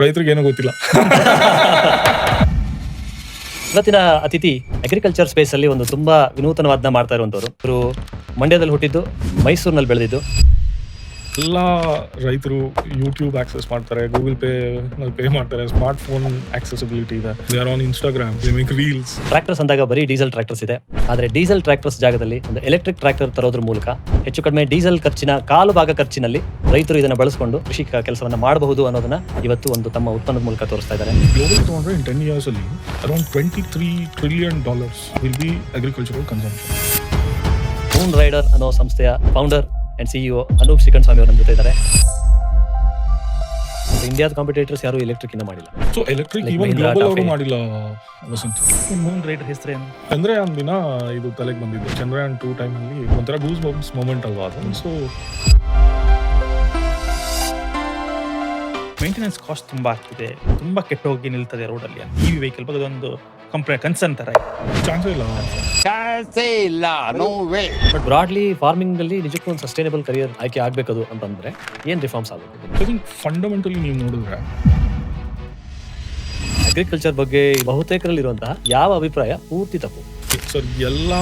ರೈತರಿಗೆ ಏನೂ ಗೊತ್ತಿಲ್ಲ. ಇವತ್ತಿನ ಅತಿಥಿ ಅಗ್ರಿಕಲ್ಚರ್ ಸ್ಪೇಸ್ ಅಲ್ಲಿ ಒಂದು ತುಂಬಾ ವಿನೂತನವಾದನ್ನ ಮಾಡ್ತಾ ಇರುವಂತವ್ರು. ಇವರು ಮಂಡ್ಯದಲ್ಲಿ ಹುಟ್ಟಿದ್ದು, ಮೈಸೂರಿನಲ್ಲಿ ಬೆಳೆದಿದ್ದು. ಎಲ್ಲ ರೈತರು ಯೂಟ್ಯೂಬ್ ಆಕ್ಸೆಸ್ ಮಾಡ್ತಾರೆ, ಗೂಗಲ್ ಪೇ ಮಾಡ್ತಾರೆ, ಸ್ಮಾರ್ಟ್ ಫೋನ್ ಆಕ್ಸೆಸಿಬಿಲಿಟಿ ಇದೆ, they are on Instagram, they make reels. Tractors ಅಂದಾಗ ಬರೀ ಡೀಸೆಲ್ ಟ್ರ್ಯಾಕ್ಟರ್ಸ್ ಇದೆ, ಆದ್ರೆ ಡೀಸೆಲ್ ಟ್ರ್ಯಾಕ್ಟರ್ಸ್ ಜಾಗದಲ್ಲಿ ಒಂದು ಎಲೆಕ್ಟ್ರಿಕ್ ಟ್ರ್ಯಾಕ್ಟರ್ ತರೋದ್ರ ಮೂಲಕ ಹೆಚ್ಚು ಕಡಿಮೆ ಡೀಸೆಲ್ ಖರ್ಚಿನ ಕಾಲು ಭಾಗ ಖರ್ಚಿನಲ್ಲಿ ರೈತರು ಇದನ್ನ ಬಳಸಿಕೊಂಡು ಕೃಷಿ ಕೆಲಸವನ್ನ ಮಾಡಬಹುದು ಅನ್ನೋದನ್ನ ಇವತ್ತು ಒಂದು ತಮ್ಮ ಉತ್ಪನ್ನದ ಮೂಲಕ ತೋರಿಸ್ತಾ ಇದ್ದಾರೆ. ಗ್ಲೋಬಲ್ ತಗೊಂಡ್ರೆ ಇನ್ 10 years ಅಲ್ಲಿ around $23 trillion will be agricultural consumption. Moon Rider ಅನ್ನೋ ಸಂಸ್ಥೆಯ founder and CEO Anoop Srikantha Swamy ಅವರು ನಮ್ಮ ಜೊತೆ ಇದ್ದಾರೆ. ಇಂಡಿಯಾದ ಕಾಂಪಿಟೇಟರ್ಸ್ ಯಾರು ಎಲೆಕ್ಟ್ರಿಕ್ ಇಂದ ಮಾಡಿಲ್ಲ. ಸೊ ಎಲೆಕ್ಟ್ರಿಕ್ ಈವನ್ ಗ್ಲೋಬಲ್ ಅವರು ಮಾಡಿಲ್ಲ. ಮೂನ್ ರೈಡರ್ ಹೆಸರೇನು? ಚಂದ್ರಯಾನ್ ದಿನ ಇದು ತಲೆಗೆ ಬಂದಿದ್ದು. ಚಂದ್ರಯಾನ್ 2 ಟೈಮ್ ಅಲ್ಲಿ ಒಂಥರ ಗೂಸ್ ಬಂಪ್ಸ್ ಮೂಮೆಂಟ್ ಅಲ್ವಾ ಅದು. ಸೊ ಮೇಂಟೆನೆನ್ಸ್ ಕಾಸ್ಟ್ ತುಂಬಾ ಆಗ್ತಿದೆ, ತುಂಬಾ ಕೆಟ್ಟೋಗಿ ನಿಲ್ತದೆ ರೋಡಲ್ಲಿ. ಇವಿ ವೆಹಿಕಲ್ ಬಗ್ಗೆ ಒಂದು ಕನ್ಸರ್ನ್ ತರ ಚಾನ್ಸೇ ಇಲ್ಲ. ಬಟ್ ಬ್ರಾಡ್ಲಿ ಫಾರ್ಮಿಂಗ್ ಅಲ್ಲಿ ನಿಜಕ್ಕೂ ಒಂದು ಸಸ್ಟೈನಬಲ್ ಕರಿಯರ್ ಆಯ್ಕೆ ಆಗ್ಬೇಕದು ಅಂತಂದ್ರೆ ಏನ್ ರಿಫಾರ್ಮ್ಸ್ ಆಗಬೇಕು? ಐ ಥಿಂಕ್ ಫಂಡಮೆಂಟಲಿ ನೀವು ನೋಡಿದ್ರೆ ಅಗ್ರಿಕಲ್ಚರ್ ಬಗ್ಗೆ ಬಹುತೇಕರಲ್ಲಿ ಇರುವಂತಹ ಯಾವ ಅಭಿಪ್ರಾಯ ಪೂರ್ತಿ ತಪ್ಪು. ಸರ್ ಎಲ್ಲ